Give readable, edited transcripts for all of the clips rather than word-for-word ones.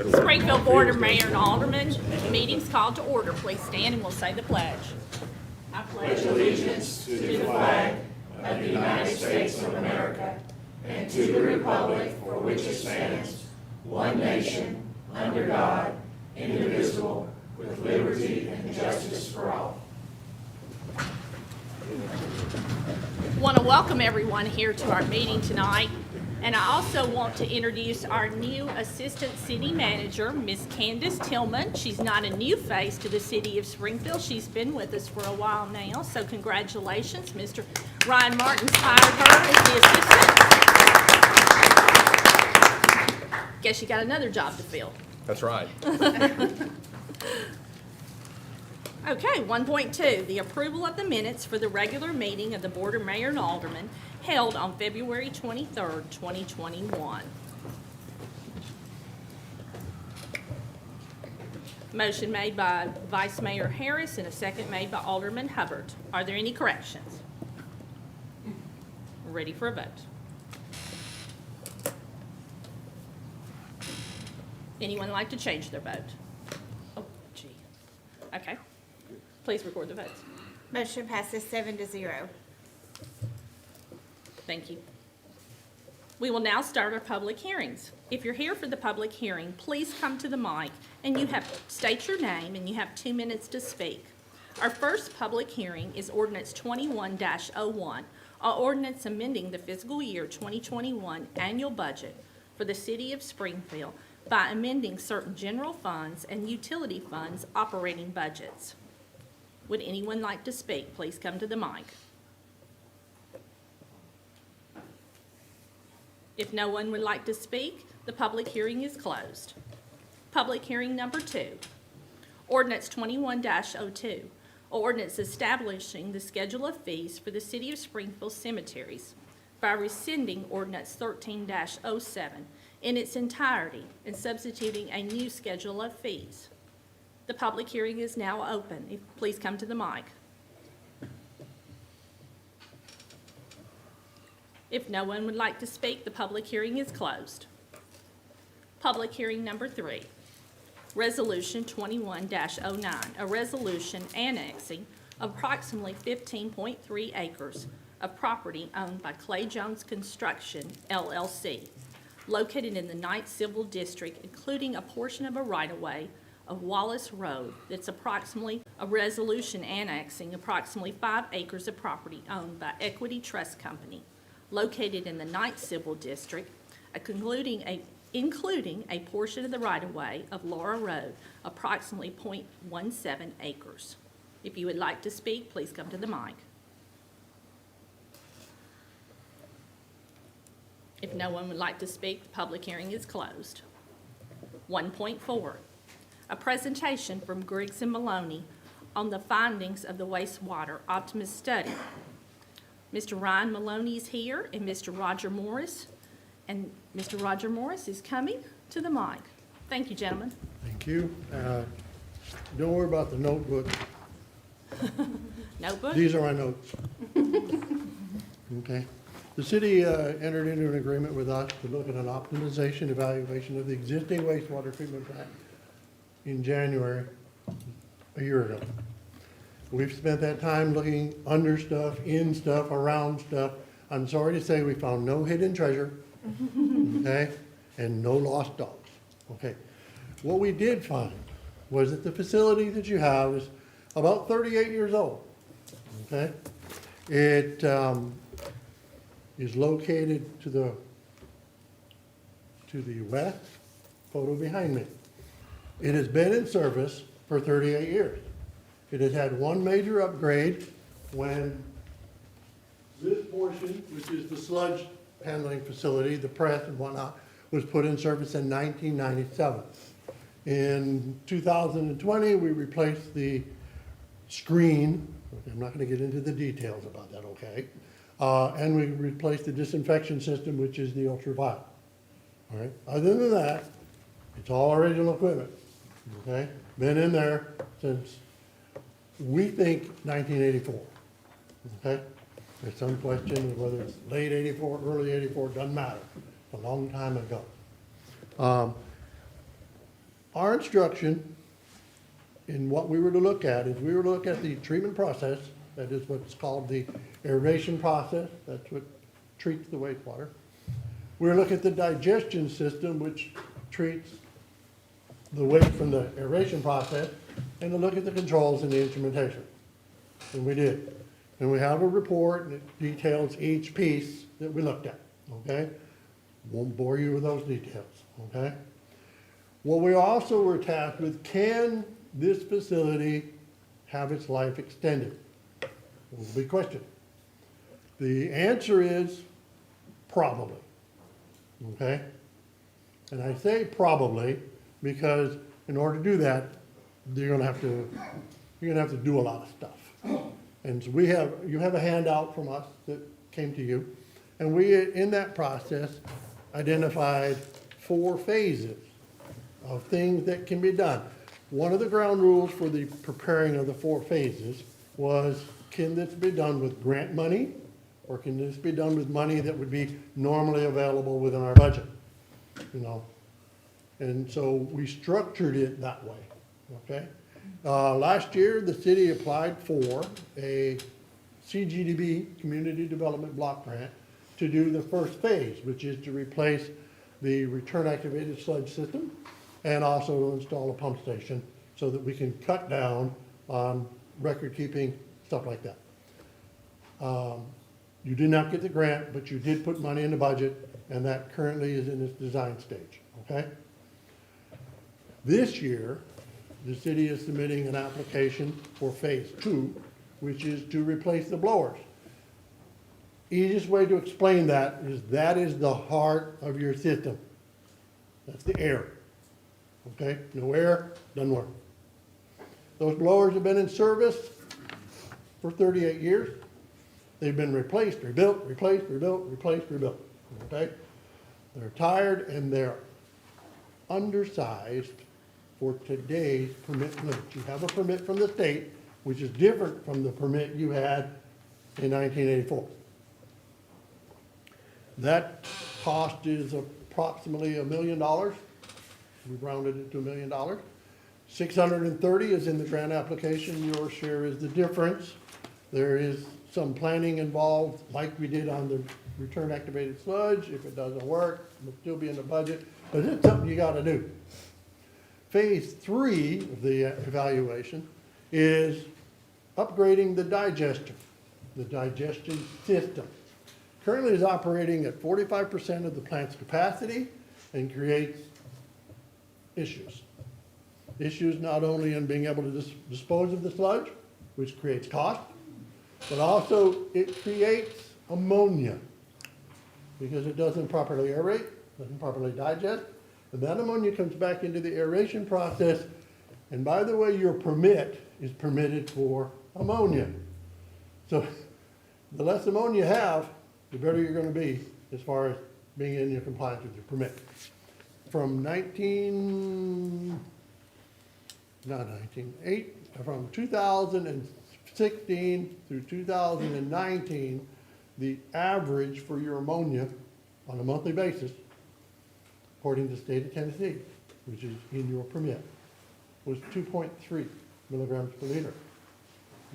Springfield Board of Mayor and Aldermen, meeting's called to order. Please stand and we'll say the pledge. I pledge Allegiance to the flag of the United States of America and to the republic for which it stands, one nation, under God, indivisible, with liberty and justice for all. want to welcome everyone here to our meeting tonight. And I also want to introduce our new Assistant City Manager, Ms. Candace Tillman. She's not a new face to the city of Springfield. She's been with us for a while now, so congratulations. Mr. Ryan Martin's hired her as the assistant. Guess you got another job to fill. That's right. Okay, 1.2, the approval of the minutes for the regular meeting of the Board of Mayor and Aldermen held on February 23rd, 2021. Motion made by Vice Mayor Harris and a second made by Alderman Hubbard. Are there any corrections? Ready for a vote. Anyone like to change their vote? Oh, gee. Okay. Please record the votes. Motion passes 7-0. Thank you. We will now start our public hearings. If you're here for the public hearing, please come to the mic and state your name and you have 2 minutes to speak. Our first public hearing is Ordinance 21-01, an ordinance amending the fiscal year 2021 annual budget for the city of Springfield by amending certain general funds and utility funds operating budgets. Would anyone like to speak? Please come to the mic. If no one would like to speak, the public hearing is closed. Public hearing number 2, Ordinance 21-02, an ordinance establishing the schedule of fees for the City of Springfield cemeteries by rescinding Ordinance 13-07 in its entirety and substituting a new schedule of fees. The public hearing is now open. Please come to the mic. If no one would like to speak, the public hearing is closed. Public hearing number 3, Resolution 21-09, a resolution annexing approximately 15.3 acres of property owned by Clay Jones Construction, LLC, located in the 9th Civil District, including a portion of a right-of-way of Wallace Road that's approximately a resolution annexing approximately 5 acres of property owned by Equity Trust Company, located in the 9th Civil District, including a portion of the right-of-way of Laura Road, approximately 0.17 acres. If you would like to speak, please come to the mic. If no one would like to speak, the public hearing is closed. 1.4, a presentation from Griggs and Maloney on the findings of the wastewater optimus study. Mr. Ryan Maloney is here, and Mr. Roger Morris. And Mr. Roger Morris is coming to the mic. Thank you, gentlemen. Thank you. Don't worry about the notebook. Notebook? These are my notes. Okay. The city entered into an agreement with us to look at an optimization evaluation of the existing wastewater treatment plant in January a year ago. We've spent that time looking under stuff, in stuff, around stuff. I'm sorry to say we found no hidden treasure, okay, and no lost dogs, okay. What we did find was that the facility that you have is about 38 years old, okay. It is located to the west, photo behind me. It has been in service for 38 years. It has had one major upgrade when this portion, which is the sludge handling facility, the press and whatnot, was put in service in 1997. In 2020, we replaced the screen. I'm not going to get into the details about that, okay? And we replaced the disinfection system, which is the ultraviolet. All right. Other than that, it's all original equipment. Okay, been in there since we think 1984. Okay, there's some question of whether it's late 84, early 84, doesn't matter. It's a long time ago. our instruction in what we were to look at is we were to look at the treatment process, that is what's called the aeration process, that's what treats the wastewater. We're looking at the digestion system, which treats the waste from the aeration process, and to look at the controls and the instrumentation. And we did. And we have a report, and it details each piece that we looked at, okay? Won't bore you with those details, okay? Well, we also were tasked with, can this facility have its life extended? Well, big question. The answer is probably, okay? And I say probably because in order to do that, you're gonna have to do a lot of stuff. And so you have a handout from us that came to you, and we, in that process, identified 4 phases of things that can be done. One of the ground rules for the preparing of the 4 phases was, can this be done with grant money, or can this be done with money that would be normally available within our budget? You know, and so we structured it that way, okay? Last year, the city applied for a CGDB, Community Development Block Grant, to do the first phase, which is to replace the return activated sludge system and also to install a pump station so that we can cut down on record keeping, stuff like that. You did not get the grant, but you did put money in the budget, and that currently is in its design stage, okay? This year, the city is submitting an application for phase 2, which is to replace the blowers. Easiest way to explain that is the heart of your system. That's the air, okay? No air, doesn't work. Those blowers have been in service for 38 years. They've been replaced, rebuilt, replaced, rebuilt, replaced, rebuilt, okay? They're tired and they're undersized for today's permit limits. You have a permit from the state, which is different from the permit you had in 1984. That cost is approximately $1 million. We've rounded it to $1 million. 630 is in the grant application. Your share is the difference. There is some planning involved, like we did on the return activated sludge. If it doesn't work, it'll still be in the budget, but it's something you gotta do. Phase 3 of the evaluation is upgrading the digestion system. Currently is operating at 45% of the plant's capacity and creates issues. Issues not only in being able to dispose of the sludge, which creates cost, but also it creates ammonia because it doesn't properly aerate, doesn't properly digest, and that ammonia comes back into the aeration process. And by the way, your permit is permitted for ammonia. So the less ammonia you have, the better you're going to be as far as being in your compliance with your permit. From 2016 through 2019, the average for your ammonia on a monthly basis, according to the state of Tennessee, which is in your permit, was 2.3 milligrams per liter.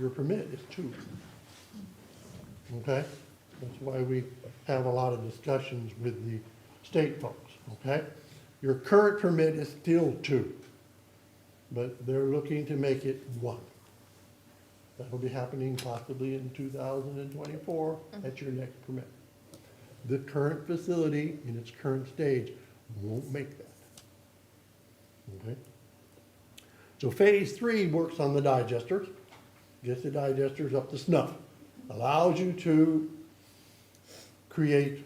Your permit is 2. Okay? That's why we have a lot of discussions with the state folks, okay? Your current permit is still 2, but they're looking to make it 1. That'll be happening possibly in 2024 at your next permit. The current facility in its current stage won't make that, okay? So phase 3 works on the digesters, gets the digesters up to snuff, allows you to create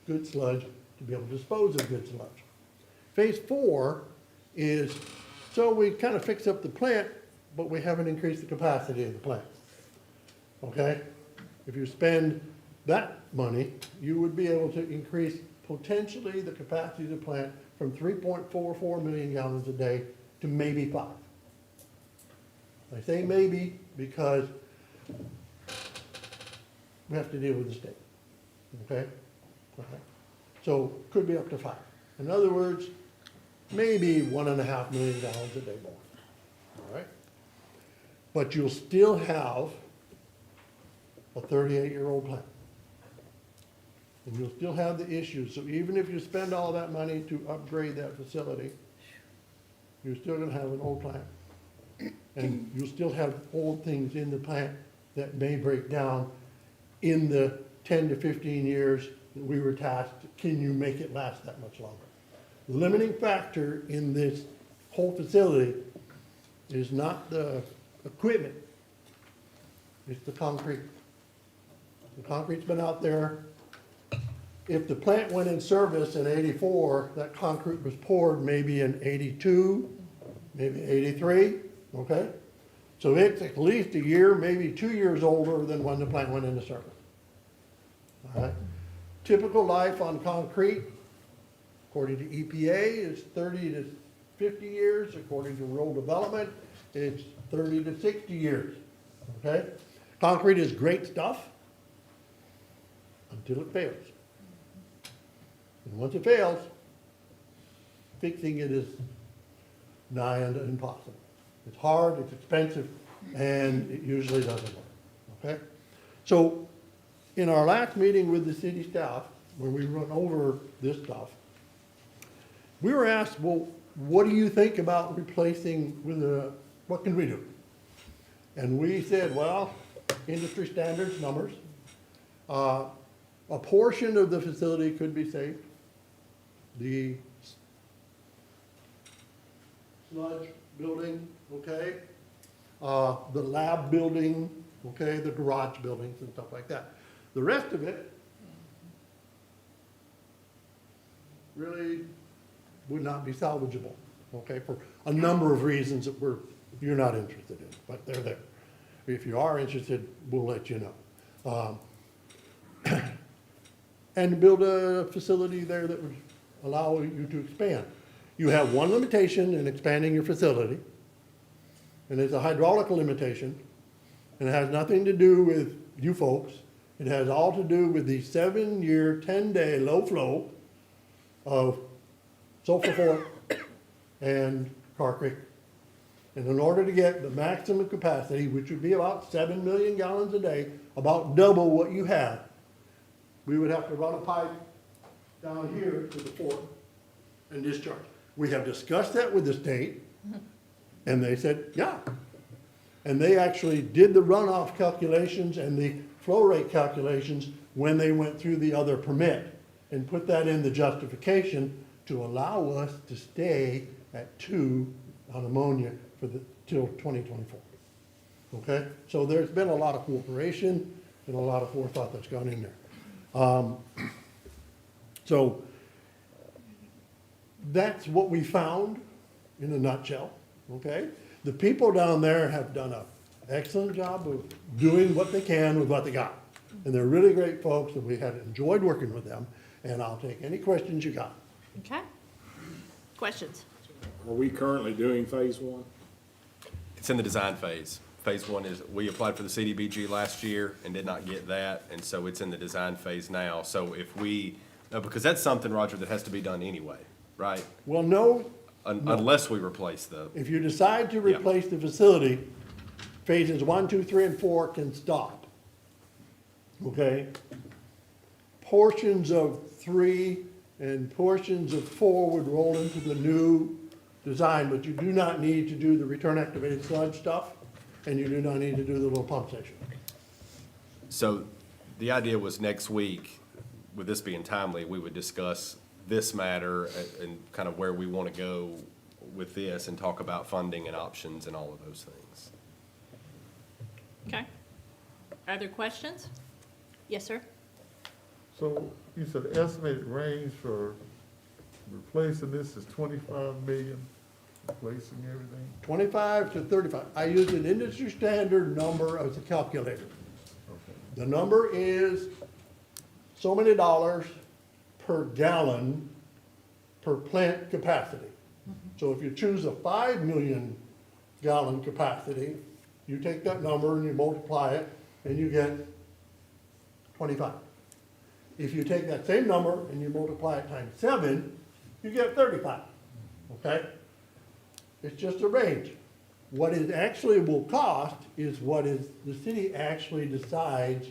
good sludge to be able to dispose of good sludge. Phase 4 is, so we kind of fix up the plant, but we haven't increased the capacity of the plant. Okay? If you spend that money, you would be able to increase potentially the capacity of the plant from 3.44 million gallons a day to maybe 5. I say maybe because we have to deal with the state. Okay? Okay. So could be up to 5. In other words, maybe 1.5 million gallons a day more, all right? But you'll still have a 38-year-old plant. And you'll still have the issues, so even if you spend all that money to upgrade that facility, you're still gonna have an old plant. And you'll still have old things in the plant that may break down in the 10 to 15 years that we were tasked, can you make it last that much longer? The limiting factor in this whole facility is not the equipment, it's the concrete. The concrete's been out there. If the plant went in service in '84, that concrete was poured maybe in '82, maybe '83, okay? So it's at least a year, maybe 2 years older than when the plant went into service. All right? Typical life on concrete, according to EPA, is 30 to 50 years. According to rural development, it's 30 to 60 years, okay? Concrete is great stuff until it fails. And once it fails, fixing it is nigh unto impossible. It's hard, it's expensive, and it usually doesn't work, okay? So, in our last meeting with the city staff, where we went over this stuff, we were asked, well, what do you think about replacing with what can we do? And we said, well, industry standards, numbers. A portion of the facility could be saved. The sludge building, okay? The lab building, okay? The garage buildings and stuff like that. The rest of it really would not be salvageable, okay? For a number of reasons that you're not interested in, but they're there. If you are interested, we'll let you know. And build a facility there that would allow you to expand. You have one limitation in expanding your facility, and it's a hydraulic limitation, and it has nothing to do with you folks. It has all to do with the 7-year, 10-day low flow of Sulphur Fork and Car Creek. And in order to get the maximum capacity, which would be about 7 million gallons a day, about double what you have, we would have to run a pipe down here to the fork and discharge. We have discussed that with the state, and they said, yeah. And they actually did the runoff calculations and the flow rate calculations when they went through the other permit and put that in the justification to allow us to stay at 2 on ammonia till 2024. Okay? So there's been a lot of cooperation and a lot of forethought that's gone in there. So that's what we found in a nutshell, okay? The people down there have done an excellent job of doing what they can with what they got. And they're really great folks, and we had enjoyed working with them, and I'll take any questions you got. Okay. Questions? Are we currently doing phase one? It's in the design phase. Phase one is, we applied for the CDBG last year and did not get that, and so it's in the design phase now. So if we, because that's something, Roger, that has to be done anyway, right? Well, no, Unless we replace the, if you decide to replace the facility, phases 1, 2, 3, and 4 can stop. Okay? Portions of 3 and portions of 4 would roll into the new design, but you do not need to do the return activated sludge stuff, and you do not need to do the little pump station. so the idea was next week, with this being timely, we would discuss this matter and kind of where we want to go with this and talk about funding and options and all of those things. Okay. Other questions? Yes, sir? So you said the estimated range for replacing this is 25 million, replacing everything? 25 to 35. I use an industry standard number as a calculator. Okay. The number is so many dollars per gallon per plant capacity. So if you choose a 5 million gallon capacity, you take that number and you multiply it, and you get 25. If you take that same number and you multiply it times 7, you get 35. okay? It's just a range. What it actually will cost is the city actually decides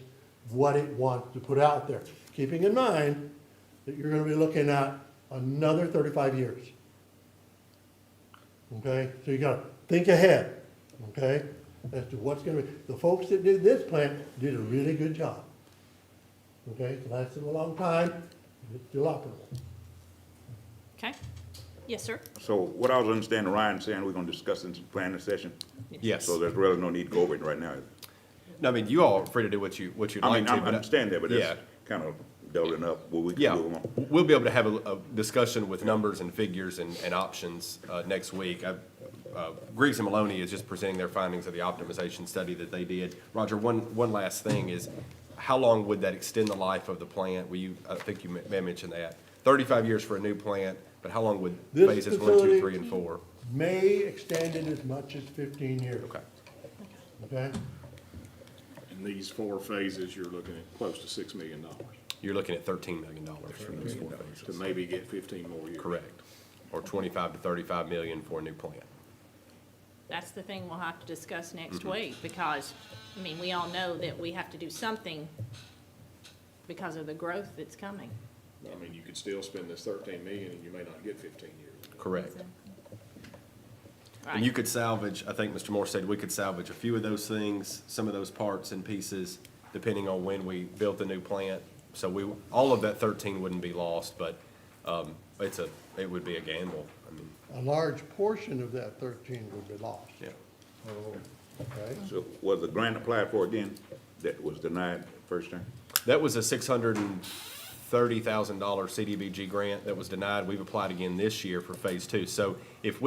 what it wants to put out there. Keeping in mind that you're gonna be looking at another 35 years. Okay, so you gotta think ahead, okay, as to what's gonna be. The folks that did this plant did a really good job. Okay, it lasted a long time, and it's still operable. Okay? Yes, sir? So what I was understanding Ryan saying, we're gonna discuss in some planning session, Yes. so there's really no need to go over it right now. No, I mean, you all are free to do what you'd I like mean, to, I but. understand that, but Yeah. it's kind of doubling up what we can Yeah, do on. we'll be able to have a discussion with numbers and figures and options next week. Griggs and Maloney is just presenting their findings of the optimization study that they did. Roger, one last thing is, how long would that extend the life of the plant? I think you may have mentioned that. 35 years for a new plant, but how long would This phases 1, 2, facility 3, and 4? may extend it as much as 15 years. Okay. Okay? In these 4 phases, you're looking at close to $6 million You're looking at $13 million for those 4 to phases. maybe get 15 more years. Correct. Or 25 to 35 million for a new plant. That's the thing we'll have to discuss next week, because, I mean, we all know that we have to do something because of the growth that's coming. I mean, you could still spend this 13 million and you may not get 15 years. Correct. Right. And you could salvage, I think Mr. Moore said, we could salvage a few of those things, some of those parts and pieces, depending on when we built the new plant. So all of that 13 wouldn't be lost, but it would be a gamble. I mean, A large portion of that 13 would be lost, yeah. okay? So was the grant applied for again, that was denied first time? That was a $630,000 CDBG grant that was denied. We've applied again this year for phase 2. So if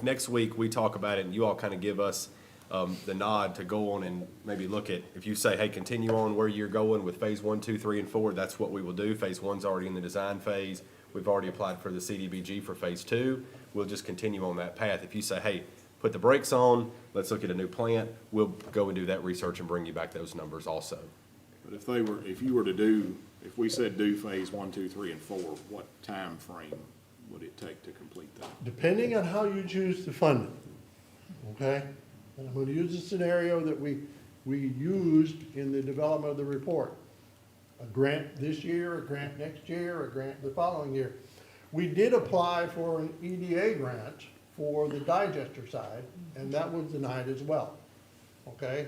next week we talk about it and you all kind of give us the nod to go on and maybe look at, if you say, hey, continue on where you're going with phase 1, 2, 3, and 4, that's what we will do. Phase 1's already in the design phase. We've already applied for the CDBG for phase 2. We'll just continue on that path. If you say, hey, put the brakes on, let's look at a new plant, we'll go and do that research and bring you back those numbers also. But if we said do phase 1, 2, 3, and 4, what time frame would it take to complete that? Depending on how you choose to fund it, okay? And I'm gonna use a scenario that we used in the development of the report. A grant this year, a grant next year, a grant the following year. We did apply for an EDA grant for the digester side, and that was denied as well, okay?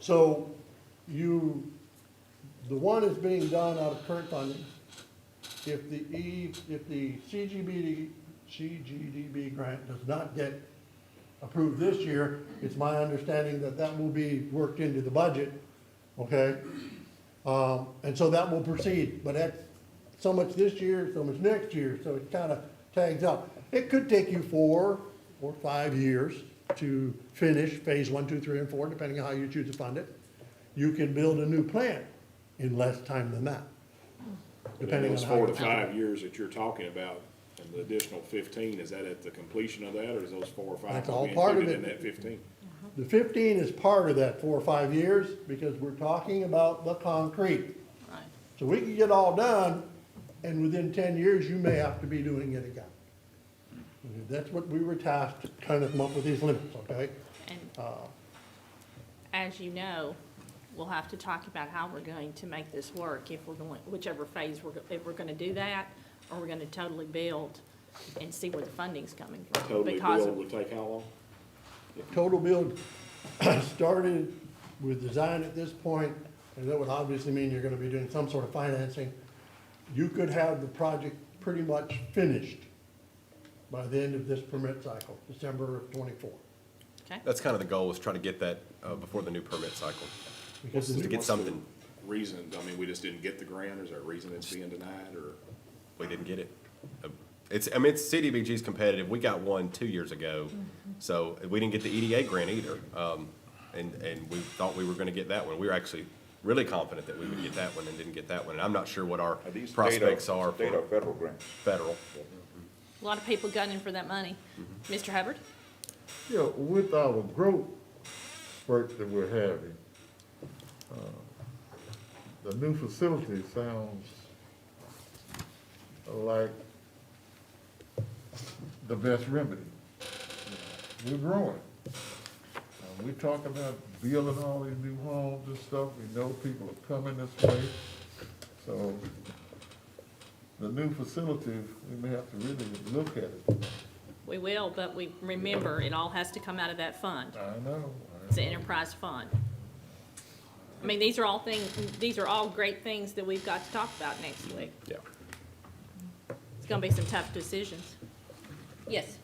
So the one is being done out of current funding. If the CGDB grant does not get approved this year, it's my understanding that that will be worked into the budget, okay? And so that will proceed, but that's so much this year, so much next year, so it kind of tags up. It could take you 4 or 5 years to finish phase 1, 2, 3, and 4, depending on how you choose to fund it. You can build a new plant in less time than that, depending on Those how 4 you to choose. 5 years that you're talking about, and the additional 15, is that at the completion of that, or is those 4 or 5 That's gonna all be part of included in it. that 15? The 15 is part of that 4 or 5 years, because we're talking about the concrete. Right. So we can get all done, and within 10 years, you may have to be doing it again. That's what we were tasked to kind of come up with these limits, okay? And as you know, we'll have to talk about how we're going to make this work, if we're going, whichever phase if we're gonna do that, or we're gonna totally build and see where the funding's coming from. Totally Because build of- would take how long? Total build started with design at this point, and that would obviously mean you're gonna be doing some sort of financing. You could have the project pretty much finished by the end of this permit cycle, December of '24. Okay, That's kind of the goal, is try to get that before the new permit cycle, Because to get What's the something. reason, I mean, we just didn't get the grant, or is there a reason it's being denied, or? We didn't get it. It's CDBG's competitive. We got one 2 years ago, so we didn't get the EDA grant either. And we thought we were gonna get that one. We were actually really confident that we would get that one and didn't get that one. And I'm not sure what our Are these prospects are state or for federal grants? federal. a lot of people gunning for that money. Mr. Hubbard? Yeah, with our growth spurt that we're having, the new facility sounds like the best remedy. We're growing. We talk about building all these new homes and stuff, we know people are coming this way. So, the new facility, we may have to really look at it. We will, but we, remember, it all has to come out of that fund. I know. It's an enterprise fund. I mean, these are all great things that we've got to talk about next week. Yeah. It's gonna be some tough decisions. Yes,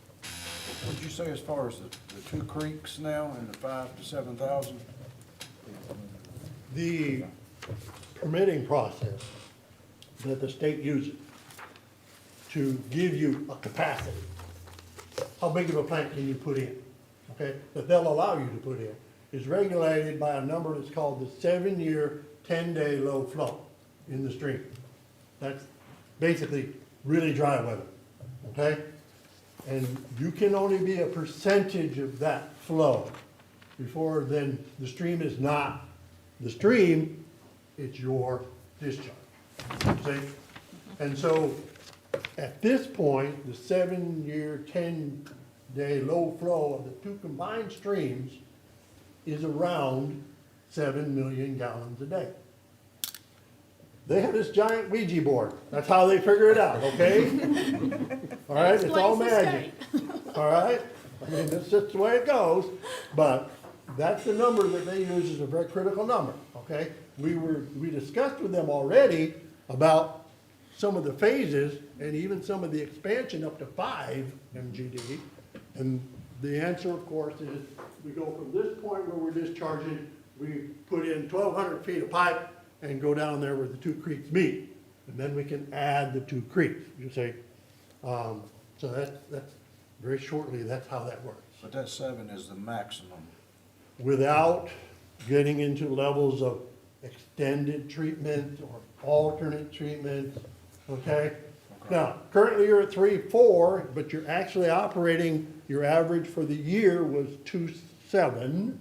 What'd you say as far as the two creeks now and the 5,000 to 7,000? The permitting process that the state uses to give you a capacity, how big of a plant can you put in, okay, that they'll allow you to put in, is regulated by a number that's called the 7-year, 10-day low flow in the stream. That's basically really dry weather, okay? And you can only be a percentage of that flow before then the stream is not the stream, it's your discharge, see? And so, at this point, the 7-year, 10-day low flow of the two combined streams is around 7 million gallons a day. They have this giant Ouija board. That's how they figure it out, okay? All right, it's all Explains the magic. All right? I mean, that's just the way it goes, but that's the number that they use as a very critical number, okay? We discussed with them already about some of the phases and even some of the expansion up to 5 MGD. And the answer, of course, is we go from this point where we're discharging, we put in 1,200 feet of pipe and go down there where the two creeks meet. And then we can add the two creeks, you say. So that's very shortly, that's how that works. But that 7 is the maximum. Without getting into levels of extended treatment or alternate treatment, okay? Now, currently you're at 3.4, but you're actually operating, your average for the year was 2.7,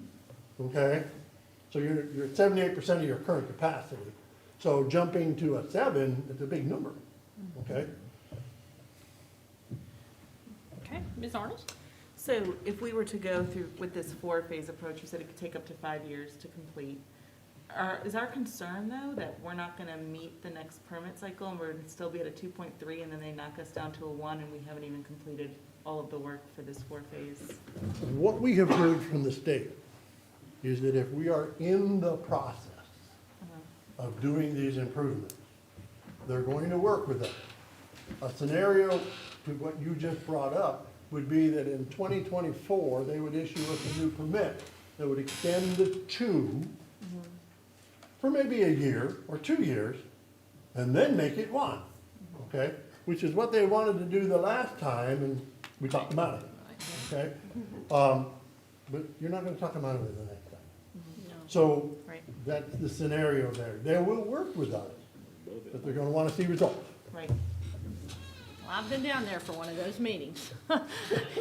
okay? So you're at 78% of your current capacity. So jumping to a 7, it's a big number, okay? okay, Ms. Arnold? So if we were to go through with this 4-phase approach, you said it could take up to 5 years to complete. Is our concern, though, that we're not gonna meet the next permit cycle and we're gonna still be at a 2.3 and then they knock us down to a 1 and we haven't even completed all of the work for this 4-phase? What we have heard from the state is that if we are in the process of doing these improvements, they're going to work with us. A scenario to what you just brought up would be that in 2024, they would issue us a new permit that would extend the 2 for maybe a year or 2 years, and then make it 1, okay? Which is what they wanted to do the last time, and we talked about it, okay? But you're not gonna talk about it the next time. No. So, Right. that's the scenario there. They will work with us, but they're gonna wanna see results. Right. Well, I've been down there for one of those meetings.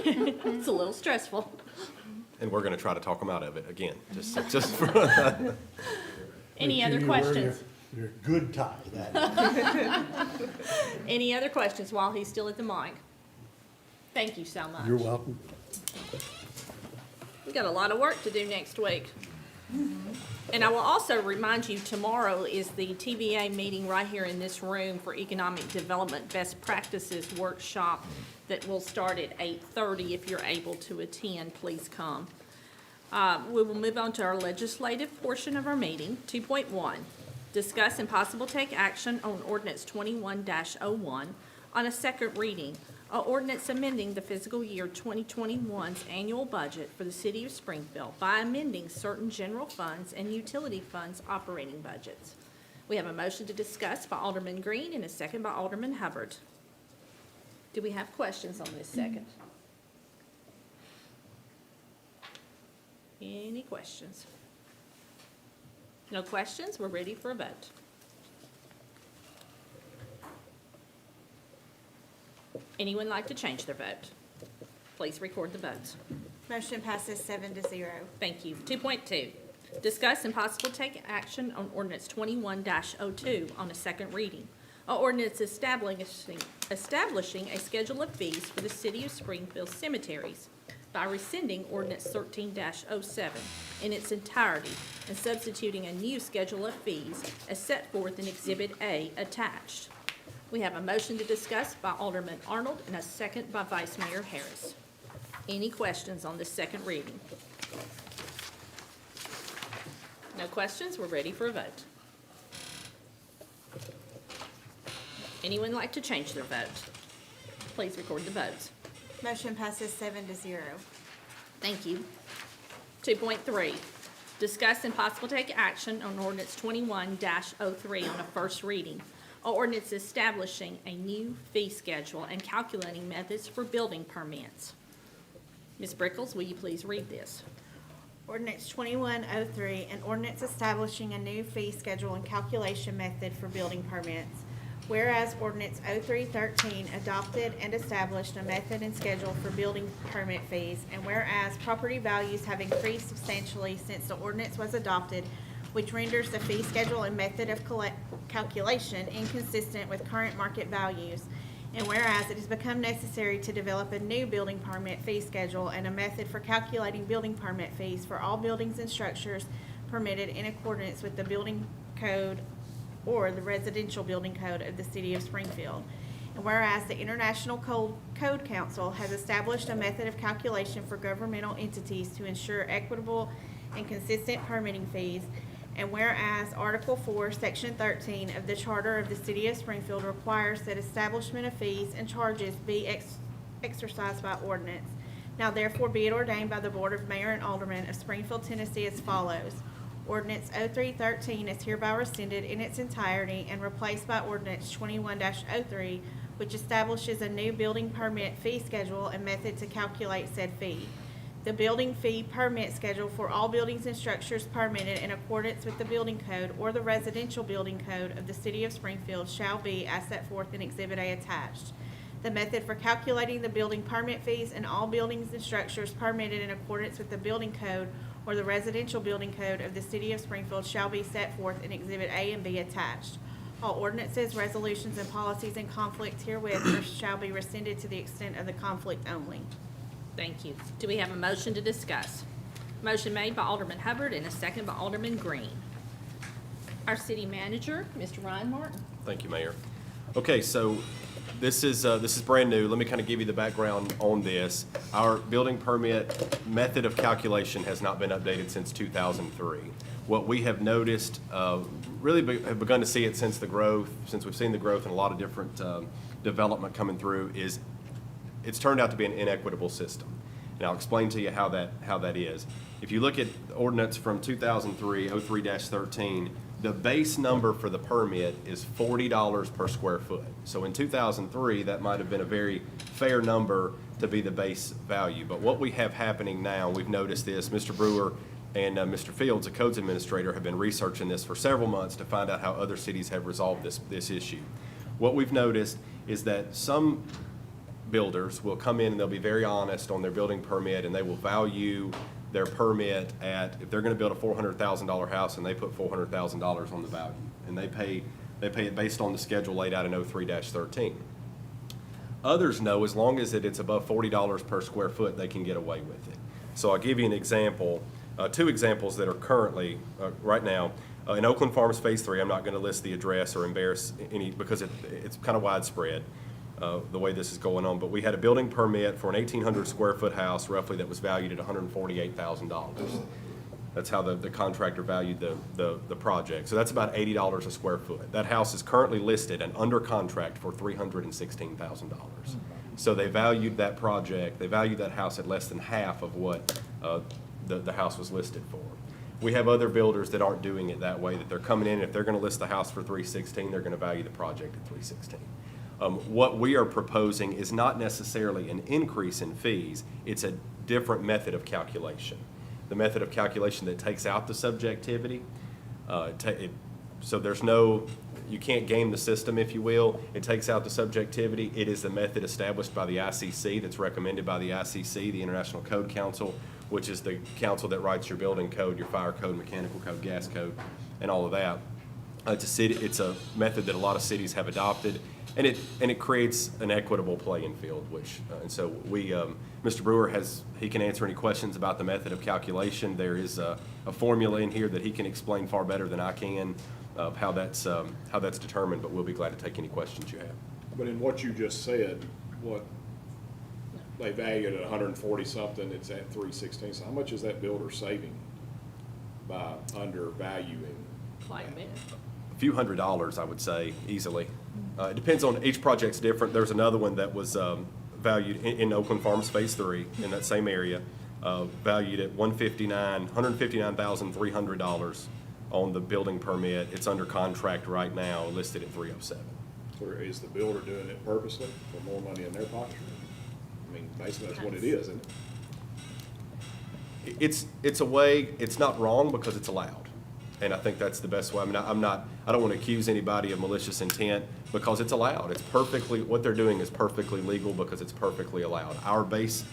It's a little stressful. And we're gonna try to talk them out of it again, just for. Any Make sure other you wear questions? Your good tie, that Any other questions while he's still at the mic? Thank you so much. You're welcome. We got a lot of work to do next week. And I will also remind you, tomorrow is the TVA meeting right here in this room for Economic Development Best Practices Workshop that will start at 8:30. If you're able to attend, please come. We will move on to our legislative portion of our meeting. 2.1, discuss and possible take action on ordinance 21-01 on a second reading. An ordinance amending the fiscal year 2021's annual budget for the city of Springfield by amending certain general funds and utility funds operating budgets. We have a motion to discuss by Alderman Green and a second by Alderman Hubbard. Do we have questions on this second? Any questions? No questions? We're ready for a vote. Anyone like to change their vote? Please record the votes. Motion passes 7-0. Thank you. 2.2, discuss and possible take action on ordinance 21-02 on a second reading. An ordinance establishing establishing a schedule of fees for the City of Springfield cemeteries by rescinding Ordinance 13-07 in its entirety and substituting a new schedule of fees as set forth in Exhibit A attached. We have a motion to discuss by Alderman Arnold and a second by Vice Mayor Harris. Any questions on this second reading? No questions? We're ready for a vote. Anyone like to change their vote? Please record the votes. Motion passes 7-0. Thank you. 2.3, discuss and possible take action on ordinance 21-03 on a first reading. An ordinance establishing a new fee schedule and calculating methods for building permits. Ms. Brickles, will you please read this? Ordinance 2103, an ordinance establishing a new fee schedule and calculation method for building permits. Whereas Ordinance 0313 adopted and established a method and schedule for building permit fees, and whereas property values have increased substantially since the ordinance was adopted, which renders the fee schedule and method of calculation inconsistent with current market values, and whereas it has become necessary to develop a new building permit fee schedule and a method for calculating building permit fees for all buildings and structures permitted in accordance with the building code or the residential building code of the City of Springfield. And whereas the International Code Council has established a method of calculation for governmental entities to ensure equitable and consistent permitting fees, and whereas Article 4, Section 13 of the Charter of the City of Springfield requires that establishment of fees and charges be exercised by ordinance. Now therefore be it ordained by the Board of Mayor and Aldermen of Springfield, Tennessee as follows. Ordinance 0313 is hereby rescinded in its entirety and replaced by Ordinance 21-03, which establishes a new building permit fee schedule and method to calculate said fee. The building fee permit schedule for all buildings and structures permitted in accordance with the building code or the residential building code of the City of Springfield shall be as set forth in Exhibit A attached. The method for calculating the building permit fees in all buildings and structures permitted in accordance with the building code or the residential building code of the City of Springfield shall be set forth in Exhibit A and B attached. All ordinances, resolutions, and policies in conflict herewith shall be rescinded to the extent of the conflict only. Thank you. Do we have a motion to discuss? Motion made by Alderman Hubbard and a second by Alderman Green. Our city manager, Mr. Ryan Martin. Thank you, Mayor. Okay, so this is brand new. Let me kind of give you the background on this. Our building permit method of calculation has not been updated since 2003. What we have noticed, have begun to see it since we've seen the growth in a lot of different development coming through, is it's turned out to be an inequitable system. And I'll explain to you how that is. If you look at the ordinance from 2003, 03-13, the base number for the permit is $40 per square foot. So in 2003, that might have been a very fair number to be the base value. But what we have happening now, we've noticed this, Mr. Brewer and Mr. Fields, a codes administrator, have been researching this for several months to find out how other cities have resolved this issue. What we've noticed is that some builders will come in and they'll be very honest on their building permit, and they will value their permit at, if they're going to build a $400,000 house, and they put $400,000 on the value, and they pay it based on the schedule laid out in 03-13. Others know as long as it's above $40 per square foot, they can get away with it. So I'll give you an example, two examples that are currently right now. In Oakland Farms Phase 3, I'm not going to list the address or embarrass any because it's kind of widespread. The way this is going on, but we had a building permit for an 1,800 square foot house roughly that was valued at $148,000. That's how the contractor valued the project. So that's about $80 a square foot. That house is currently listed and under contract for $316,000. So they valued that project, they valued that house at less than half of what the house was listed for. We have other builders that aren't doing it that way, that they're coming in, if they're going to list the house for $316,000, they're going to value the project at $316,000. What we are proposing is not necessarily an increase in fees, it's a different method of calculation. The method of calculation that takes out the subjectivity, so there's no, you can't game the system, if you will. It takes out the subjectivity. It is the method established by the ICC that's recommended by the ICC, the International Code Council, which is the council that writes your building code, your fire code, mechanical code, gas code, and all of that. It's a method that a lot of cities have adopted, and it creates an equitable playing field, which, and so Mr. Brewer he can answer any questions about the method of calculation. There is a formula in here that he can explain far better than I can of how that's determined, but we'll be glad to take any questions you have. But in what you just said, what they valued at 140 something, it's at 316. So how much is that builder saving by undervaluing? Quite a bit. A few $100s, I would say, easily. It depends on, each project's different. There's another one that was valued in Oakland Farms Phase 3 in that same area, valued at $159,300 on the building permit. It's under contract right now, listed at $307,000. Or is the builder doing it purposely for more money in their pocket? I mean, basically that's what it is, isn't it? It's a way, it's not wrong because it's allowed. And I think that's the best way. I mean, I don't want to accuse anybody of malicious intent because it's allowed. It's perfectly, what they're doing is perfectly legal because it's perfectly allowed. Our base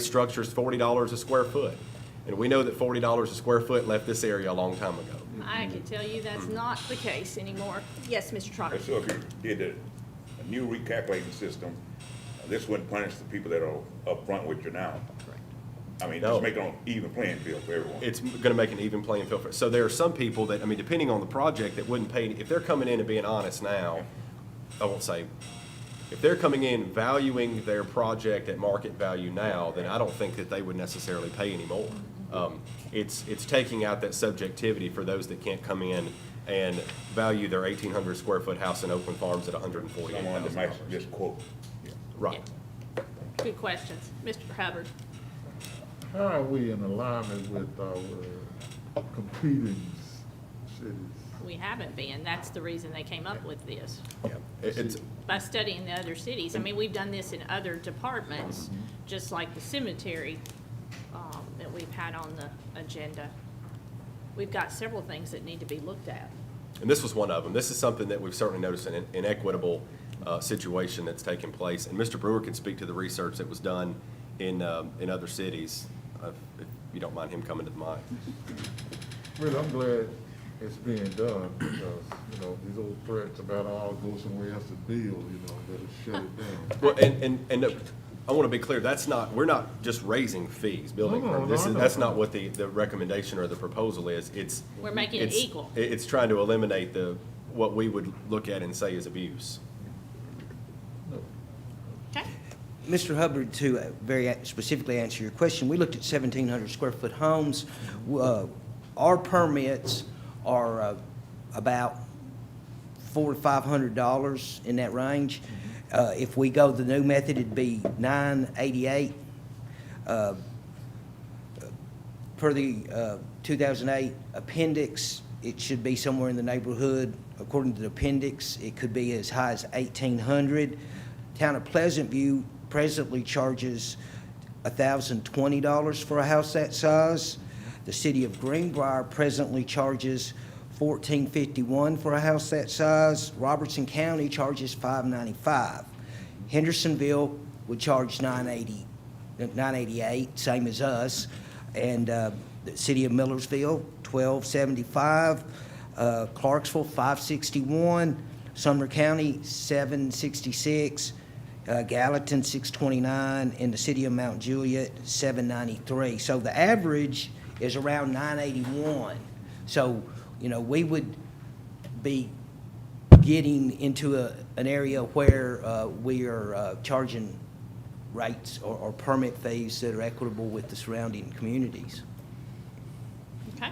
structure is $40 a square foot. And we know that $40 a square foot left this area a long time ago. I can tell you that's not the case anymore. Yes, Mr. Trotter? So if you did a new recalculating system, this wouldn't punish the people that are up front with you now. Correct. I mean, No. just make it an even playing field for everyone. It's going to make an even playing field. So there are some people that, I mean, depending on the project, that wouldn't pay, if they're coming in and being honest now, I won't say, if they're coming in valuing their project at market value now, then I don't think that they would necessarily pay any more. It's taking out that subjectivity for those that can't come in and value their 1,800 square foot house in Oakland Farms at Someone that $148,000. might just quote. Right. Good questions. Mr. Hubbard? How are we in alignment with our competing cities? We haven't been. That's the reason they came up with this. Yeah. It's, By studying the other cities. I mean, we've done this in other departments, just like the cemetery that we've had on the agenda. We've got several things that need to be looked at. and this was one of them. This is something that we've certainly noticed an inequitable situation that's taken place. And Mr. Brewer can speak to the research that was done in other cities, if you don't mind him coming to the mic. Well, I'm glad it's being done because, these old threats about I'll go somewhere else to build, better shut it down. Well, and I want to be clear, we're not just raising fees, building No, permits. no, That's no. not what the recommendation or the proposal is. We're making it equal. It's trying to eliminate what we would look at and say is abuse. Okay? Mr. Hubbard, to very specifically answer your question, we looked at 1,700 square foot homes. Our permits are about $400 to $500 in that range. If we go the new method, it'd be $988. Per the 2008 appendix, it should be somewhere in the neighborhood. According to the appendix, it could be as high as $1,800. Town of Pleasant View presently charges $1,020 for a house that size. The city of Greenbrier presently charges $1,451 for a house that size. Robertson County charges $595. Hendersonville would charge $988, same as us. And the city of Millersville, $1,275. Clarksville, $561. Sumner County, $766. Gallatin, $629, and the city of Mount Juliet, $793. So the average is around $981. So, we would be getting into an area where we are charging rates or permit fees that are equitable with the surrounding communities. Okay.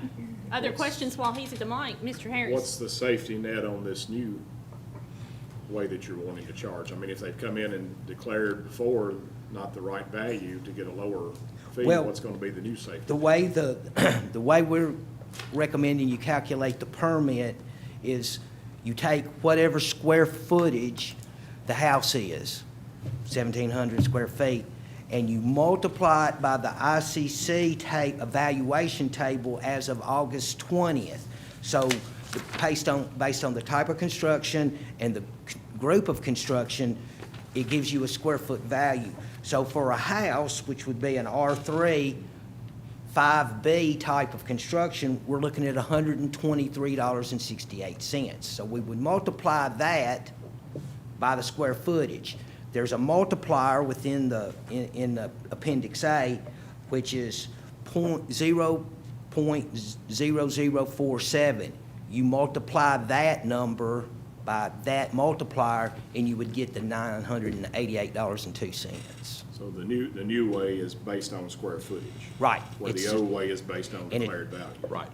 Other questions while he's at the mic? Mr. Harris? What's the safety net on this new way that you're wanting to charge? I mean, if they've come in and declared before not the right value to get a lower fee, Well, what's gonna be the new safety? The way the way we're recommending you calculate the permit is you take whatever square footage the house is, 1,700 square feet, and you multiply it by the ICC evaluation table as of August 20th. So based on the type of construction and the group of construction, it gives you a square foot value. So for a house, which would be an R3, 5B type of construction, we're looking at $123.68. So we would multiply that by the square footage. There's a multiplier within in the Appendix A, which is 0.0047. You multiply that number by that multiplier, and you would get the $988.02. So the new way is based on square footage. Right. Where the It's- old way is based on and it- declared value. Right.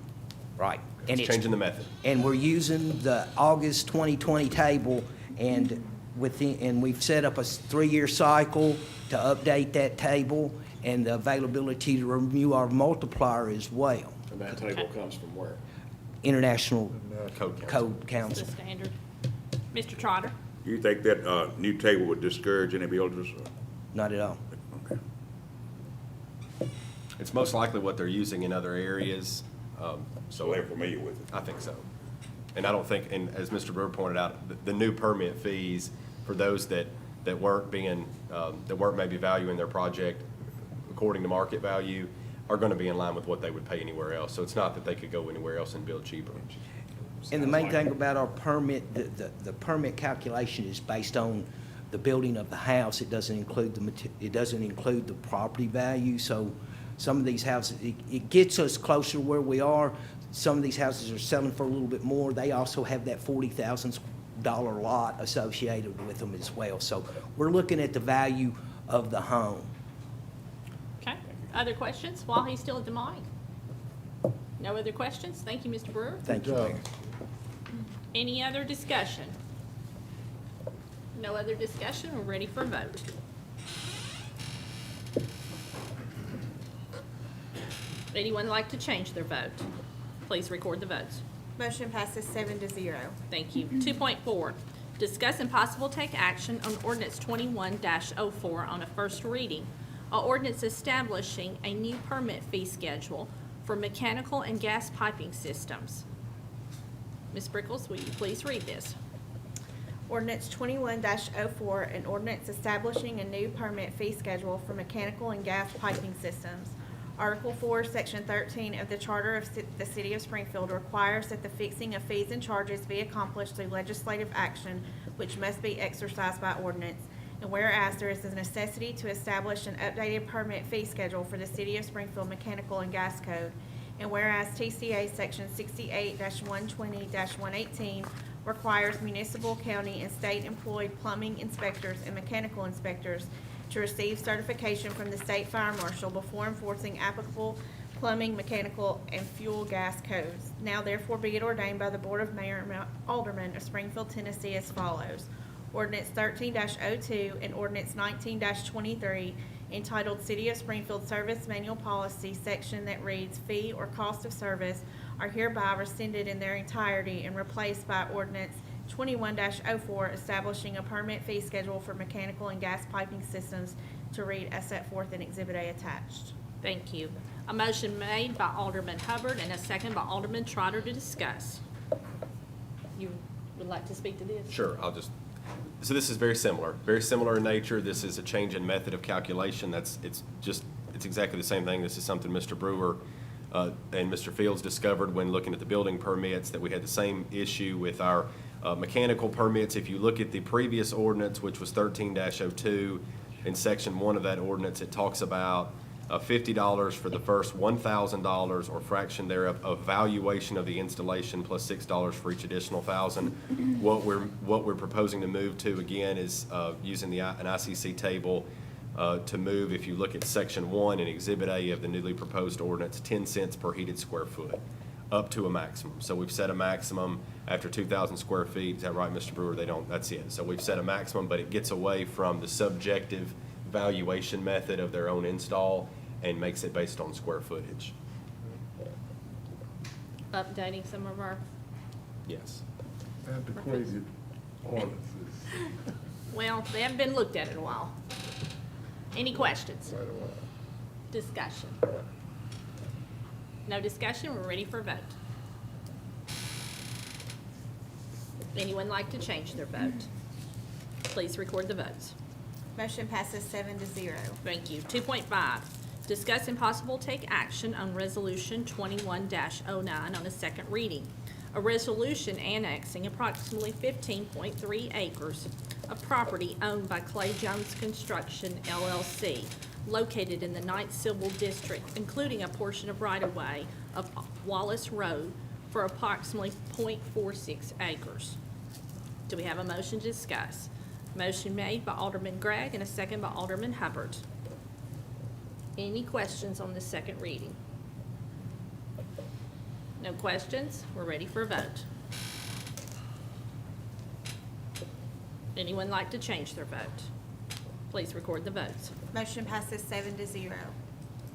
Right. And It's changing the method. And we're using the August 2020 table, and we've set up a 3-year cycle to update that table, and the availability to review our multiplier as well. And that table comes from where? International Code Council. Code The Council. standard. Mr. Trotter? You think that new table would discourage any builders? Not at all. Okay. It's most likely what they're using in other areas, So they're familiar with it? I think so. And I don't think, and as Mr. Brewer pointed out, the new permit fees for those that weren't maybe valuing their project according to market value are gonna be in line with what they would pay anywhere else. So it's not that they could go anywhere else and build cheaper. And the main thing about our permit, the permit calculation is based on the building of the house. It doesn't include the property value. So some of these houses, it gets us closer to where we are. Some of these houses are selling for a little bit more. They also have that $40,000 lot associated with them as well. So we're looking at the value of the home. Okay. Other questions while he's still at the mic? No other questions? Thank you, Mr. Brewer. Thank you, Good job. Mayor. Any other discussion? No other discussion? We're ready for a vote. Anyone like to change their vote? Please record the votes. Motion passes 7-0. Thank you. 2.4, discuss and possible take action on ordinance 21-04 on a first reading. An ordinance establishing a new permit fee schedule for mechanical and gas piping systems. Ms. Brickles, will you please read this? Ordinance 21-04, an ordinance establishing a new permit fee schedule for mechanical and gas piping systems. Article 4, Section 13 of the Charter of the City of Springfield requires that the fixing of fees and charges be accomplished through legislative action, which must be exercised by ordinance. And whereas there is a necessity to establish an updated permit fee schedule for the City of Springfield Mechanical and Gas Code, and whereas TCA Section 68-120-118 requires municipal, county, and state employed plumbing inspectors and mechanical inspectors to receive certification from the state fire marshal before enforcing applicable plumbing, mechanical, and fuel gas codes. Now therefore be it ordained by the Board of Mayor and Aldermen of Springfield, Tennessee as follows. Ordinance 13-02 and Ordinance 19-23 entitled City of Springfield Service Manual Policy section that reads fee or cost of service are hereby rescinded in their entirety and replaced by Ordinance 21-04 establishing a permit fee schedule for mechanical and gas piping systems to read as set forth in Exhibit A attached. Thank you. A motion made by Alderman Hubbard and a second by Alderman Trotter to discuss. You would like to speak to this? Sure, so this is very similar in nature. This is a change in method of calculation. It's exactly the same thing. This is something Mr. Brewer and Mr. Fields discovered when looking at the building permits, that we had the same issue with our mechanical permits. If you look at the previous ordinance, which was 13-02, in section 1 of that ordinance, it talks about $50 for the first $1,000 or fraction thereof of valuation of the installation plus $6 for each additional $1,000. What we're proposing to move to again is using an ICC table to move, if you look at section 1 in Exhibit A of the newly proposed ordinance, 10 cents per heated square foot, up to a maximum. So we've set a maximum after 2,000 square feet. Is that right, Mr. Brewer? That's it. So we've set a maximum, but it gets away from the subjective valuation method of their own install and makes it based on square footage. Updating some of our, Antiquated ordinances. well, they haven't been looked at in a while. Any questions? Quite a while. Discussion? No discussion, we're ready for a vote. Anyone like to change their vote? Please record the votes. Motion passes 7-0. Thank you. 2.5, Discuss and possible take action on Resolution 21-09 on a second reading. A resolution annexing approximately 15.3 acres of property owned by Clay Jones Construction LLC, located in the 9th Civil District, including a portion of right-of-way of Wallace Road for approximately .46 acres. Do we have a motion to discuss? Motion made by Alderman Gregg and a second by Alderman Hubbard. Any questions on the second reading? No questions? We're ready for a vote. Anyone like to change their vote? Please record the votes. Motion passes 7-0.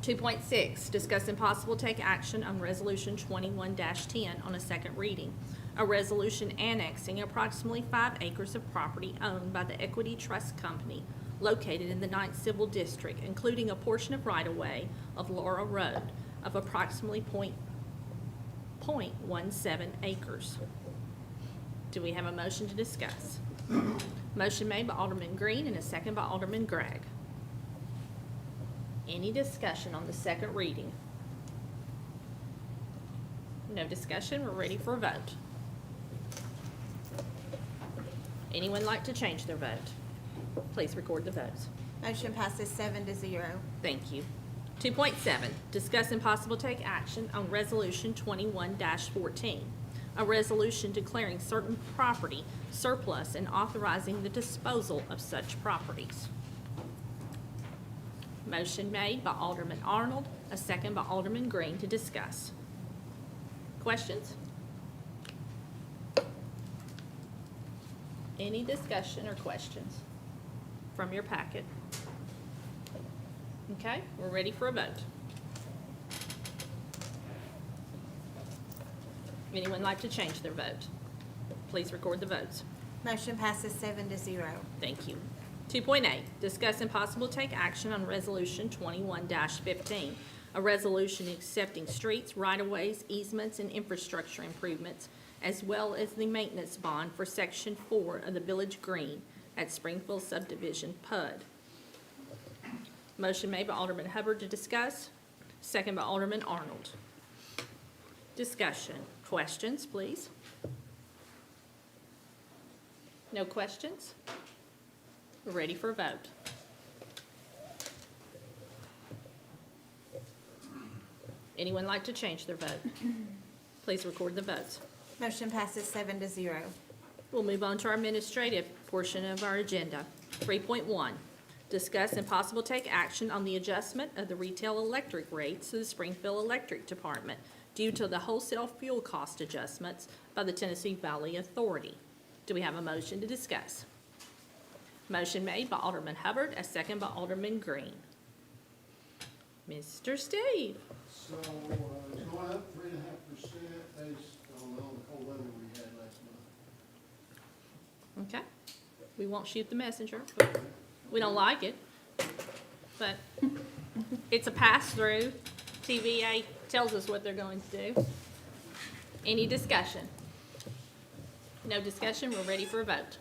2.6, discuss and possible take action on Resolution 21-10 on a second reading. A resolution annexing approximately 5 acres of property owned by the Equity Trust Company located in the 9th Civil District, including a portion of right-of-way of Laurel Road of approximately .17 acres. Do we have a motion to discuss? Motion made by Alderman Green and a second by Alderman Gregg. Any discussion on the second reading? No discussion, we're ready for a vote. Anyone like to change their vote? Please record the votes. Motion passes 7-0. Thank you. 2.7, discuss and possible take action on Resolution 21-14, a resolution declaring certain property surplus and authorizing the disposal of such properties. Motion made by Alderman Arnold, a second by Alderman Green to discuss. Questions? Any discussion or questions from your packet? Okay, we're ready for a vote. Anyone like to change their vote? Please record the votes. Motion passes 7-0. Thank you. 2.8, discuss and possible take action on Resolution 21-15, a resolution accepting streets, right-of-ways, easements, and infrastructure improvements, as well as the maintenance bond for Section 4 of the Village Green at Springfield Subdivision, PUD. Motion made by Alderman Hubbard to discuss, second by Alderman Arnold. Discussion. Questions, please? No questions? We're ready for a vote. Anyone like to change their vote? Please record the votes. Motion passes 7-0. We'll move on to our administrative portion of our agenda. 3.1, discuss and possible take action on the adjustment of the retail electric rates to the Springfield Electric Department due to the wholesale fuel cost adjustments by the Tennessee Valley Authority. Do we have a motion to discuss? Motion made by Alderman Hubbard, a second by Alderman Green. Mr. Steve. So, it's going up 3.5% based on the cold weather we had last month. Okay. We won't shoot the messenger. But we don't like it. But it's a pass-through. TVA tells us what they're going to do. Any discussion? No discussion. We're ready for a vote.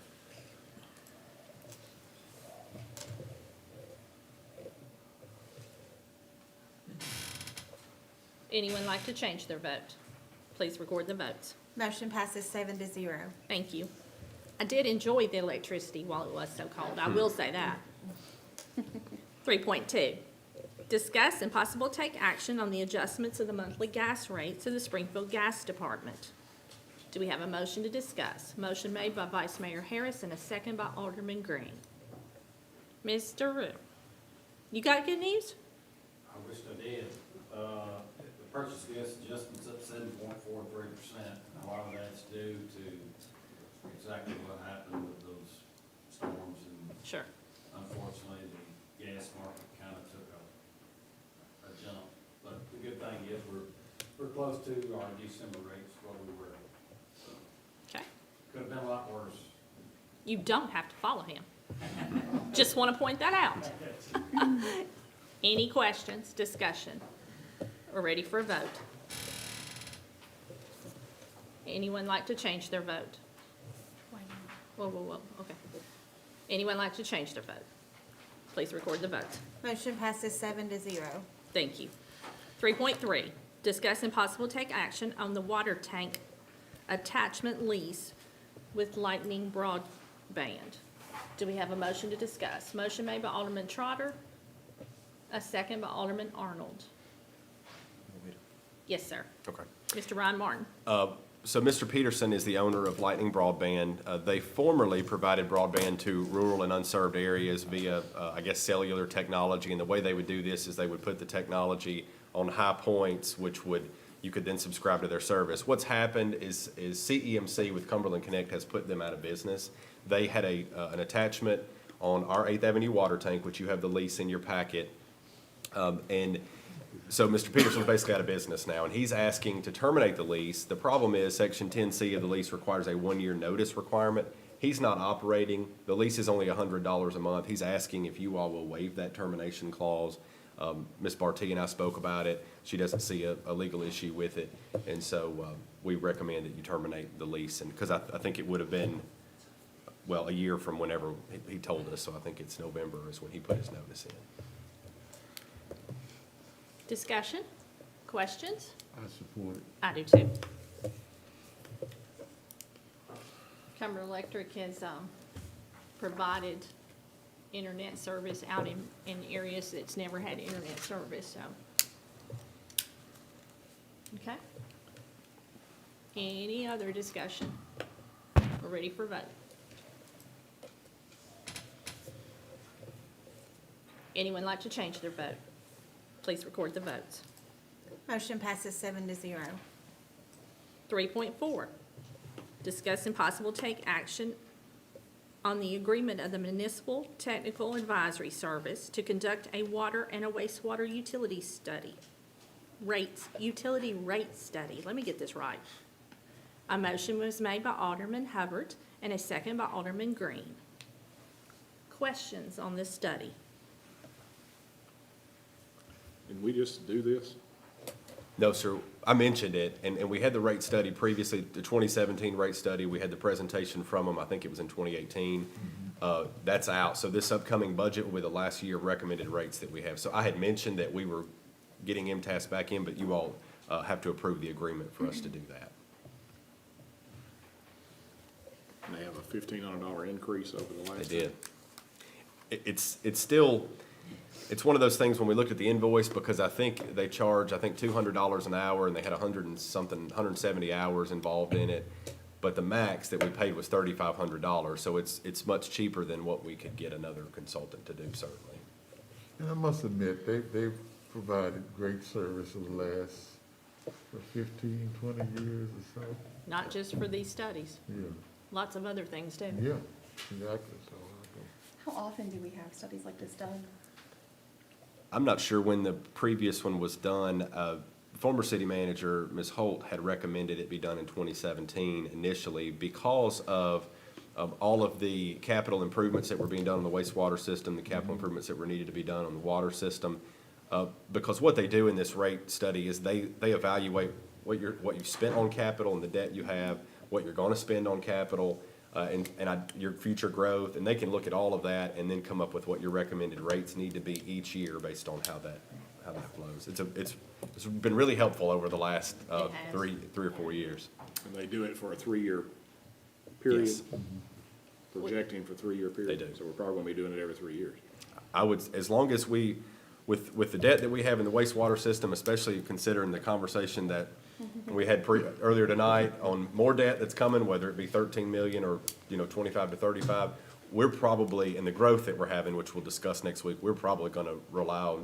Anyone like to change their vote? Please record the votes. Motion passes 7-0. Thank you. I did enjoy the electricity while it was so cold. I will say that. 3.2, discuss and possible take action on the adjustments of the monthly gas rates of the Springfield Gas Department. Do we have a motion to discuss? Motion made by Vice Mayor Harris and a second by Alderman Green. Mr. Rue, you got good news? I wish I did. The purchase gas adjustment's up 7.43%. A lot of that's due to exactly what happened with those storms, and Sure. unfortunately, the gas market kind of took a jump. But the good thing is we're close to our December rates where we were. So, Okay. could have been a lot worse. You don't have to follow him. Just want to point that out. Any questions, discussion? We're ready for a vote. Anyone like to change their vote? Whoa, okay. Anyone like to change their vote? Please record the votes. Motion passes 7-0. Thank you. 3.3, discuss and possible take action on the water tank attachment lease with Lightning Broadband. Do we have a motion to discuss? Motion made by Alderman Trotter, a second by Alderman Arnold. Yes, sir. Okay. Mr. Ryan Martin. So Mr. Peterson is the owner of Lightning Broadband. They formerly provided broadband to rural and unserved areas via, I guess, cellular technology. And the way they would do this is they would put the technology on high points, you could then subscribe to their service. What's happened is CEMC with Cumberland Connect has put them out of business. They had an attachment on our 8th Avenue water tank, which you have the lease in your packet. And so Mr. Peterson's basically out of business now, and he's asking to terminate the lease. The problem is Section 10C of the lease requires a 1-year notice requirement. He's not operating. The lease is only $100 a month. He's asking if you all will waive that termination clause. Ms. Barty and I spoke about it. She doesn't see a legal issue with it, and so we recommend that you terminate the lease. And because I think it would have been, well, a year from whenever he told us, so I think it's November is when he put his notice in. Discussion? Questions? I support it. I do too. Cumberland Electric has provided internet service out in areas that's never had internet service, so. Okay. Any other discussion? We're ready for vote. Anyone like to change their vote? Please record the votes. Motion passes 7-0. 3.4, discuss and possible take action on the agreement of the Municipal Technical Advisory Service to conduct a water and a wastewater utility study. Utility rate study. Let me get this right. A motion was made by Alderman Hubbard and a second by Alderman Green. Questions on this study? Did we just do this? No, sir. I mentioned it, and we had the rate study previously, the 2017 rate study. We had the presentation from them. I think it was in 2018. That's out. So this upcoming budget will be the last year of recommended rates that we have. So I had mentioned that we were getting MTS back in, but you all have to approve the agreement for us to do that. And they have a $1,500 increase over the last. They did. It's still, it's one of those things when we looked at the invoice, because I think they charge, $200 an hour, and they had 170 hours involved in it. But the max that we paid was $3,500, so it's much cheaper than what we could get another consultant to do, certainly. And I must admit, they've provided great service over the last, 15, 20 years or so. Not just for these studies, Yeah, lots of other things too. yeah, exactly, so. How often do we have studies like this done? I'm not sure when the previous one was done. Former city manager, Ms. Holt, had recommended it be done in 2017 initially because of all of the capital improvements that were being done on the wastewater system, the capital improvements that were needed to be done on the water system. Because what they do in this rate study is they evaluate what you've spent on capital and the debt you have, what you're gonna spend on capital, and your future growth, and they can look at all of that and then come up with what your recommended rates need to be each year based on how that flows. It's been really helpful over the last It has. three or 4 years. And they do it for a 3-year period? Yes. Projecting for 3-year period? They do. So we're probably gonna be doing it every 3 years. I would, as long as we, with the debt that we have in the wastewater system, especially considering the conversation that we had earlier tonight on more debt that's coming, whether it be 13 million or, 25 to 35, we're probably, and the growth that we're having, which we'll discuss next week, we're probably gonna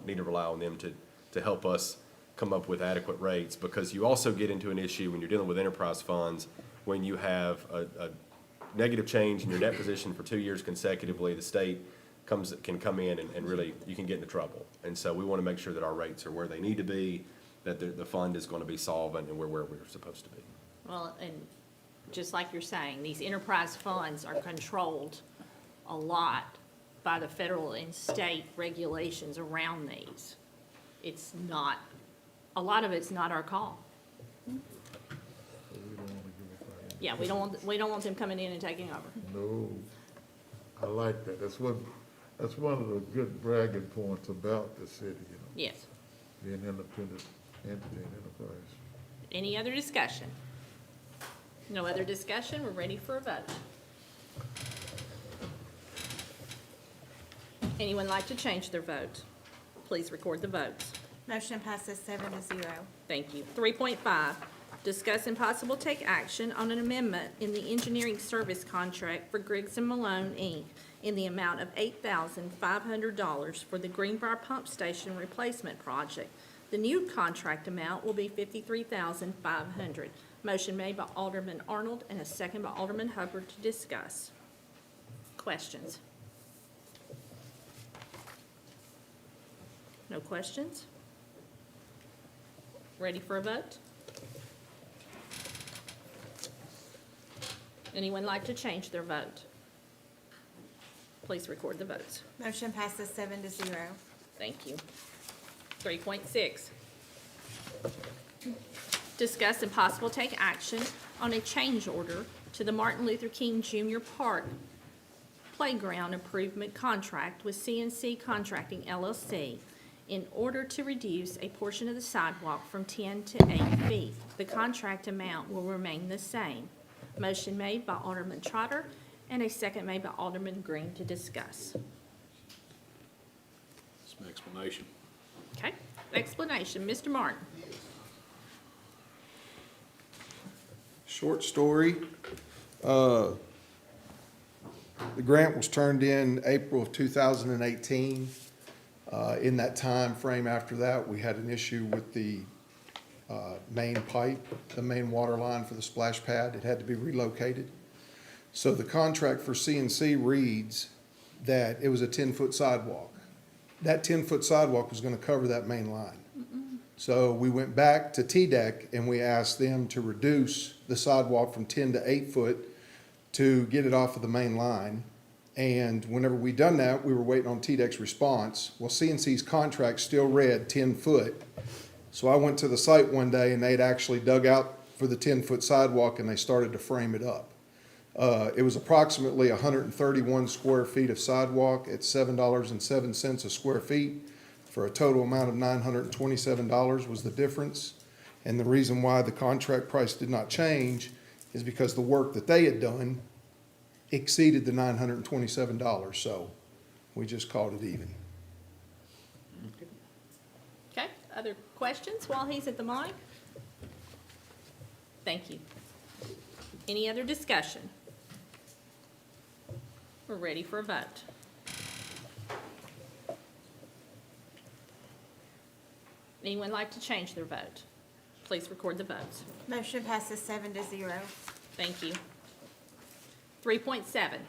need to rely on them to help us come up with adequate rates, because you also get into an issue when you're dealing with enterprise funds, when you have a negative change in your net position for 2 years consecutively, the state can come in and really, you can get into trouble. And so we want to make sure that our rates are where they need to be, that the fund is going to be solvent, and we're where we're supposed to be. Well, and just like you're saying, these enterprise funds are controlled a lot by the federal and state regulations around these. It's not, a lot of it's not our call. So we don't wanna give a fire. Yeah, we don't want them coming in and taking over. No, I like that. That's one of the good bragging points about the city, Yes. be an independent entity and enterprise. Any other discussion? No other discussion, we're ready for a vote. Anyone like to change their vote? Please record the votes. Motion passes 7-0. Thank you. 3.5, discuss and possible take action on an amendment in the engineering service contract for Griggs and Malone, Inc. in the amount of $8,500 for the Greenbrier Pump Station Replacement Project. The new contract amount will be $53,500. Motion made by Alderman Arnold and a second by Alderman Hubbard to discuss. Questions? No questions? Ready for a vote? Anyone like to change their vote? Please record the votes. Motion passes 7-0. Thank you. 3.6, discuss and possible take action on a change order to the Martin Luther King Jr. Park Playground Improvement Contract with CNC Contracting LLC in order to reduce a portion of the sidewalk from 10 to 8 feet. The contract amount will remain the same. Motion made by Alderman Trotter and a second made by Alderman Green to discuss. Some explanation. Okay, explanation, Mr. Martin. Short story. The grant was turned in April of 2018. In that time frame after that, we had an issue with the main pipe, the main water line for the splash pad. It had to be relocated. So the contract for CNC reads that it was a 10-foot sidewalk. That 10-foot sidewalk was going to cover that main line. So we went back to TDEC and we asked them to reduce the sidewalk from 10 to 8 foot to get it off of the main line. And whenever we done that, we were waiting on TDEC's response. Well, CNC's contract still read 10 foot. So I went to the site one day and they'd actually dug out for the 10-foot sidewalk and they started to frame it up. It was approximately 131 square feet of sidewalk at $7.07 a square feet for a total amount of $927 was the difference. And the reason why the contract price did not change is because the work that they had done exceeded the $927, so we just called it even. Okay, other questions while he's at the mic? Thank you. Any other discussion? We're ready for a vote. Anyone like to change their vote? Please record the votes. Motion passes 7-0. Thank you. 3.7,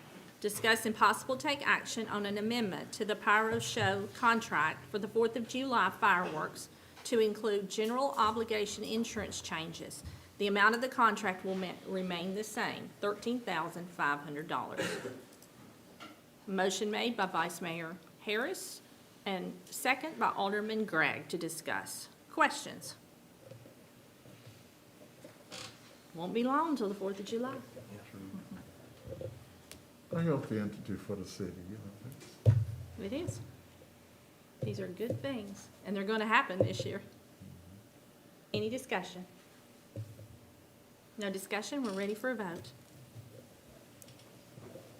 discuss and possible take action on an amendment to the Pyro show contract for the 4th of July fireworks to include general obligation insurance changes. The amount of the contract will remain the same, $13,500. Motion made by Vice Mayor Harris and second by Alderman Gregg to discuss. Questions? Won't be long until the 4th of July. A healthy entity for the city, you know. It is. These are good things, and they're going to happen this year. Any discussion? No discussion, we're ready for a vote.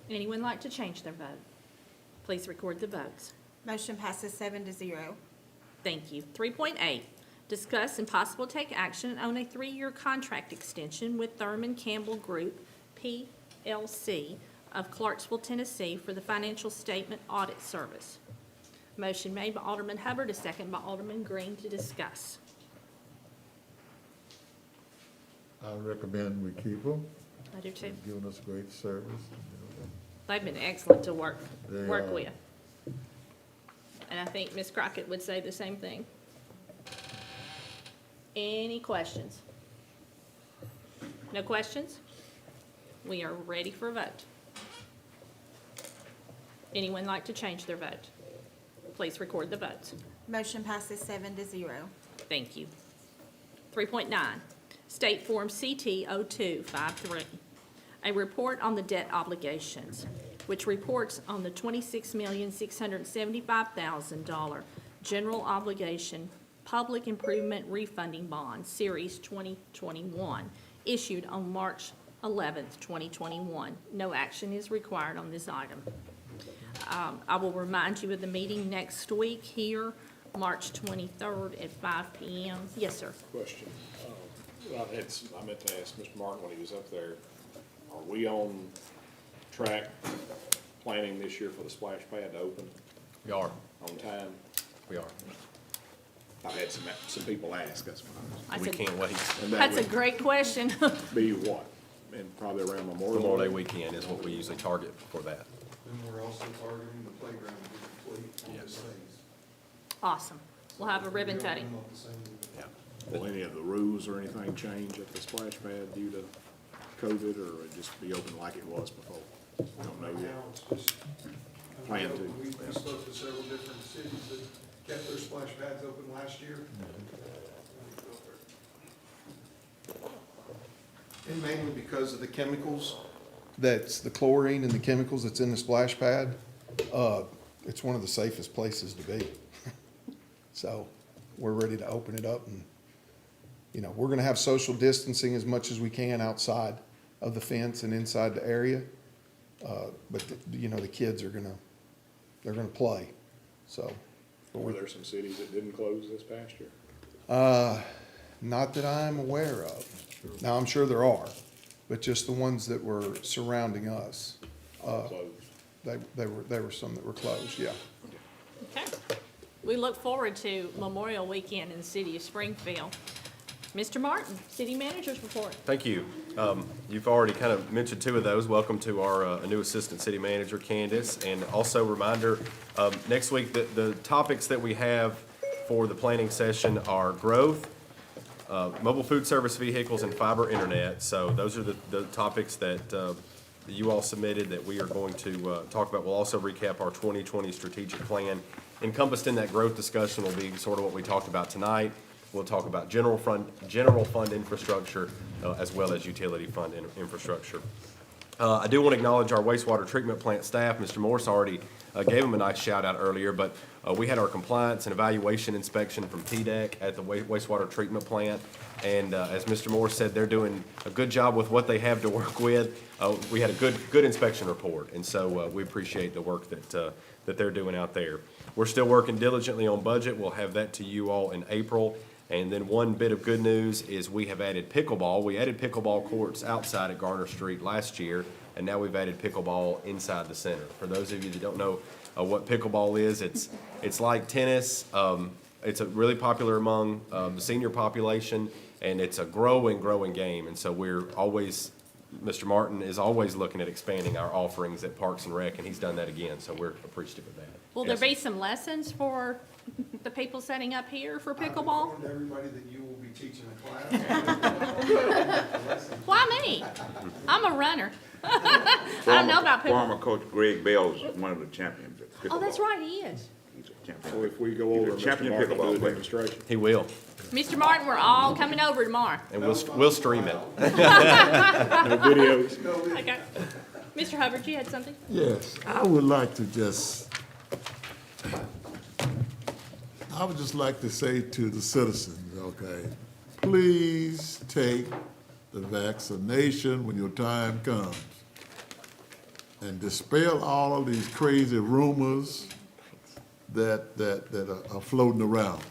Anyone like to change their vote? Please record the votes. Motion passes 7-0. Thank you. 3.8, discuss and possible take action on a 3-year contract extension with Thurman Campbell Group, PLC, of Clarksville, Tennessee, for the financial statement audit service. Motion made by Alderman Hubbard, a second by Alderman Green to discuss. I recommend we keep them. I do too. They've given us great service. You They've been excellent to work They are. with. And I think Ms. Crockett would say the same thing. Any questions? No questions? We are ready for a vote. Anyone like to change their vote? Please record the votes. Motion passes 7-0. Thank you. 3.9, State Form CT 0253, a report on the debt obligations, which reports on the $26,675,000 general obligation Public Improvement Refunding Bond, Series 2021, issued on March 11th, 2021. No action is required on this item. I will remind you of the meeting next week here, March 23rd at 5 p.m. Yes, sir. Question. I meant to ask Mr. Martin when he was up there, are we on track planning this year for the splash pad to open We are, on time? we are. I had some people ask, that's why. We can't wait. And that That's a would great question. be what? And probably around Memorial Day weekend is what we usually target for that. And we're also targeting the playground to be complete on Yes. the days. Awesome. We'll have a ribbon cutting. Yeah. Will any of the rules or anything change at the splash pad due to COVID, or it just be open like it was before? Don't know yet. Now, it's just, Plan to. we spoke to several different cities that kept their splash pads open last year. And mainly because of the chemicals, that's the chlorine and the chemicals that's in the splash pad. It's one of the safest places to be. So we're ready to open it up, and, you know, we're gonna have social distancing as much as we can outside of the fence and inside the area. But, you know, the kids are they're gonna play, so. Were there some cities that didn't close this past year? Not that I'm aware of. Now, I'm sure there are, but just the ones that were surrounding us. Closed. They were some that were closed, yeah. Okay. We look forward to Memorial Weekend in the city of Springfield. Mr. Martin, City Manager's report. Thank you. You've already kind of mentioned two of those. Welcome to our new Assistant City Manager, Candace. And also reminder, next week, the topics that we have for the planning session are growth, mobile food service vehicles, and fiber internet. So those are the topics that you all submitted that we are going to talk about. We'll also recap our 2020 strategic plan. Encompassed in that growth discussion will be sort of what we talked about tonight. We'll talk about general fund infrastructure, as well as utility fund infrastructure. I do want to acknowledge our wastewater treatment plant staff. Mr. Morse already gave them a nice shout out earlier, but we had our compliance and evaluation inspection from TDEC at the wastewater treatment plant. And as Mr. Morse said, they're doing a good job with what they have to work with. We had a good inspection report, and so we appreciate the work that they're doing out there. We're still working diligently on budget. We'll have that to you all in April. And then one bit of good news is we have added pickleball. We added pickleball courts outside at Garner Street last year, and now we've added pickleball inside the center. For those of you that don't know what pickleball is, it's like tennis. It's really popular among the senior population, and it's a growing game. And so Mr. Martin is always looking at expanding our offerings at Parks and Rec, and he's done that again, so we're appreciative of that. Will there be some lessons for the people setting up here for pickleball? I informed everybody that you will be teaching a class. Why me? I'm a runner. I don't know about pickleball. Former coach Greg Bell is one of the champions at pickleball. Oh, that's right, he is. He's a champion. So if we go over, He's a Mr. champion Martin will pickleball do a player. demonstration. He will, Mr. Martin, we're all coming over tomorrow. and we'll stream it. No videos. Okay. Mr. Hubbard, you had something? Yes, I would just like to say to the citizens, okay, please take the vaccination when your time comes. And dispel all of these crazy rumors that are floating around.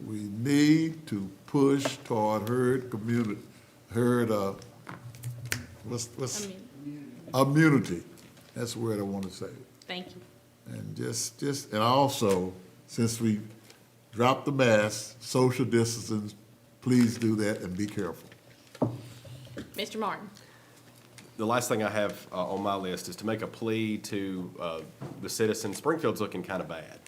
We need to push toward immunity. That's the word I want to say. Thank you. And and also, since we dropped the mask, social distancing, please do that and be careful. Mr. Martin? The last thing I have on my list is to make a plea to the citizens. Springfield's looking kind of bad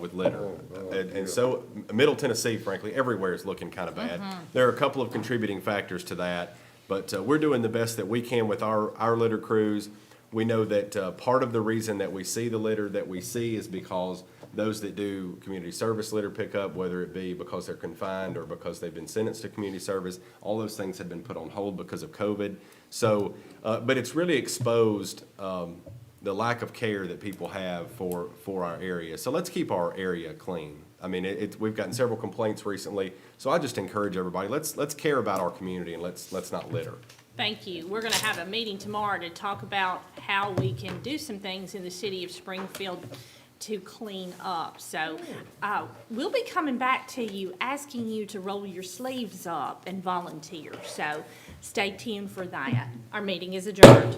with litter. And so Middle Tennessee, frankly, everywhere is looking kind of bad. There are a couple of contributing factors to that, but we're doing the best that we can with our litter crews. We know that part of the reason that we see the litter that we see is because those that do community service litter pickup, whether it be because they're confined or because they've been sentenced to community service, all those things have been put on hold because of COVID. So, but it's really exposed the lack of care that people have for our area. So let's keep our area clean. I mean, we've gotten several complaints recently, so I just encourage everybody, let's care about our community and let's not litter. Thank you. We're gonna have a meeting tomorrow to talk about how we can do some things in the city of Springfield to clean up. So, we'll be coming back to you, asking you to roll your sleeves up and volunteer. So, stay tuned for that. Our meeting is adjourned.